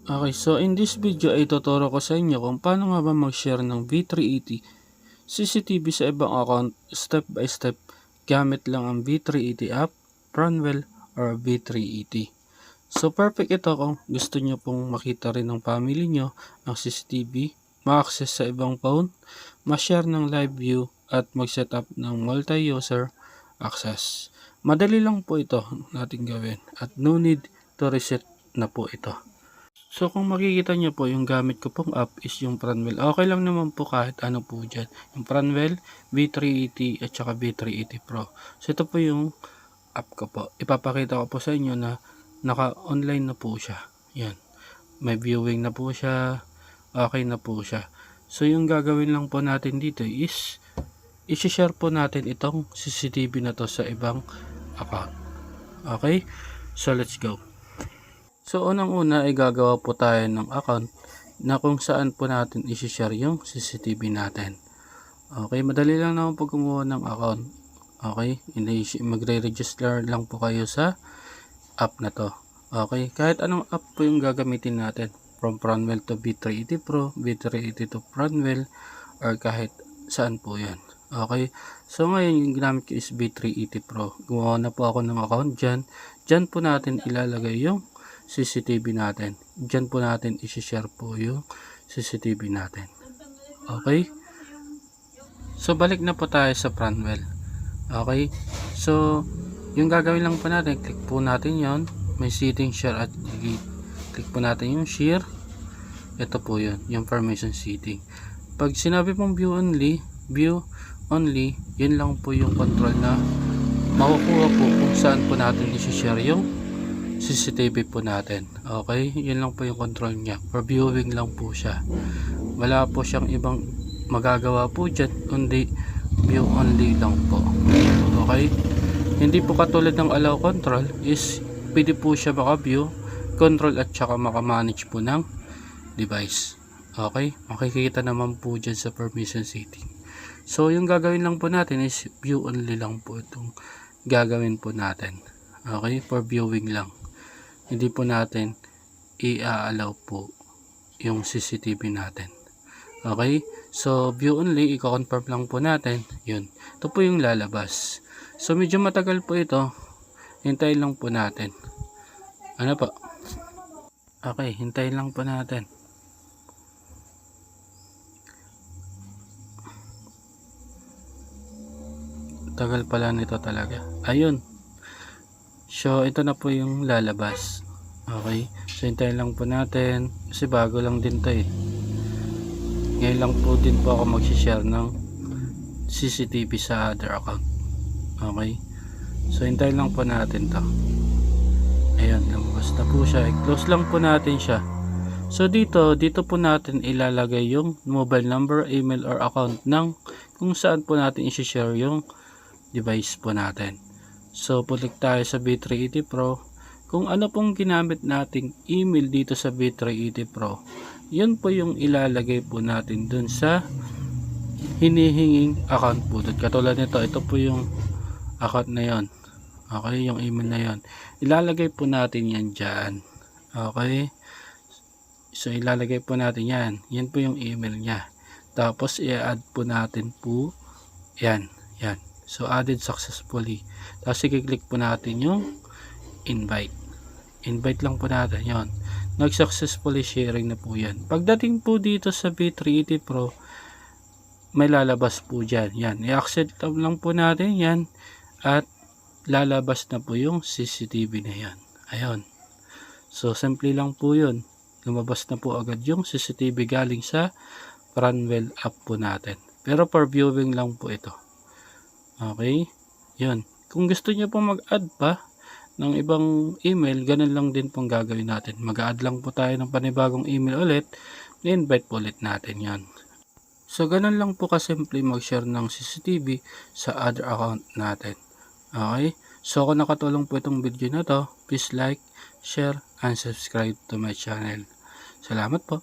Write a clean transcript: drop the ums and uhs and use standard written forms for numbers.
Okay, so in this video ay tuturo ko sa inyo kung paano nga ba mag-share ng V380 CCTV sa ibang account step by step gamit lang ang V380 app, Pranwell, or V380. So perfect ito kung gusto nyo pong makita rin ng family nyo ang CCTV, ma-access sa ibang phone, ma-share ng live view, at mag-setup ng multi-user access. Madali lang po ito natin gawin at no need to reset na po ito. So kung makikita nyo po yung gamit ko pong app is yung Pranwell. Okay lang naman po kahit ano po dyan. Yung Pranwell, V380 at saka V380 Pro. So ito po yung app ko po. Ipapakita ko po sa inyo na naka-online na po siya. Yan. May viewing na po siya. Okay na po siya. So yung gagawin lang po natin dito is i-share po natin itong CCTV na to sa ibang account. Okay? So let's go. So unang-una ay gagawa po tayo ng account na kung saan po natin i-share yung CCTV natin. Okay, madali lang naman po gumawa ng account. Okay, magre-register lang po kayo sa app na to. Okay, kahit anong app po yung gagamitin natin. From Pranwell to V380 Pro, V380 to Pranwell, or kahit saan po yan. Okay, so ngayon yung ginamit ko is V380 Pro. Gumawa na po ako ng account dyan. Dyan po natin ilalagay yung CCTV natin. Diyan po natin i-share po yung CCTV natin. Okay? So, balik na po tayo sa Pranwell. Okay? So, yung gagawin lang po natin, click po natin yon. May setting, share at delete. Click po natin yung share. Ito po yun, yung permission setting. Pag sinabi pong view only, yun lang po yung control na makukuha po kung saan po natin i-share yung CCTV po natin. Okay, yun lang po yung control niya. For viewing lang po siya. Wala po siyang ibang magagawa po dyan, kundi view only lang po. Okay, hindi po katulad ng allow control is pwede po siya maka-view, control at saka maka-manage po ng device. Okay, makikita naman po dyan sa permission setting. So yung gagawin lang po natin is view only lang po itong gagawin po natin. Okay, for viewing lang. Hindi po natin i-allow po yung CCTV natin. Okay? So, view only, i-confirm lang po natin. Yun. Ito po yung lalabas. So, medyo matagal po ito. Hintayin lang po natin. Ano po? Okay, hintayin lang po natin. Tagal pala nito talaga. Ayun. So, ito na po yung lalabas. Okay. So, hintayin lang po natin. Kasi bago lang din to eh. Ngayon lang po din po ako mag-share ng CCTV sa other account. Okay. So, hintayin lang po natin to. Ayan, lumabas na po siya. I-close lang po natin siya. So, dito po natin ilalagay yung mobile number, email, or account ng kung saan po natin i-share yung device po natin. So, pulik tayo sa V380 Pro. Kung ano pong ginamit nating email dito sa V380 Pro, yun po yung ilalagay po natin dun sa hinihinging account po. Katulad nito, ito po yung account na yon. Okay, yung email na yon. Ilalagay po natin yan dyan. Okay. So, ilalagay po natin yan. Yan po yung email niya. Tapos, i-add po natin po yan. Yan. So, added successfully. Tapos, i-click po natin yung invite. Invite lang po natin yon. Nag-successfully sharing na po yan. Pagdating po dito sa V380 Pro, may lalabas po dyan. Yan. I-accept lang po natin yan. At lalabas na po yung CCTV na yan. Ayun. So, simple lang po yun. Lumabas na po agad yung CCTV galing sa Pranwell app po natin. Pero for viewing lang po ito. Okay, yun. Kung gusto niyo pong mag-add pa ng ibang email, ganun lang din pong gagawin natin. Mag-add lang po tayo ng panibagong email ulit, i-invite po ulit natin yan. So, ganun lang po kasimple mag-share ng CCTV sa other account natin. Okay, so kung nakatulong po itong video na to, please like, share, and subscribe to my channel. Salamat po.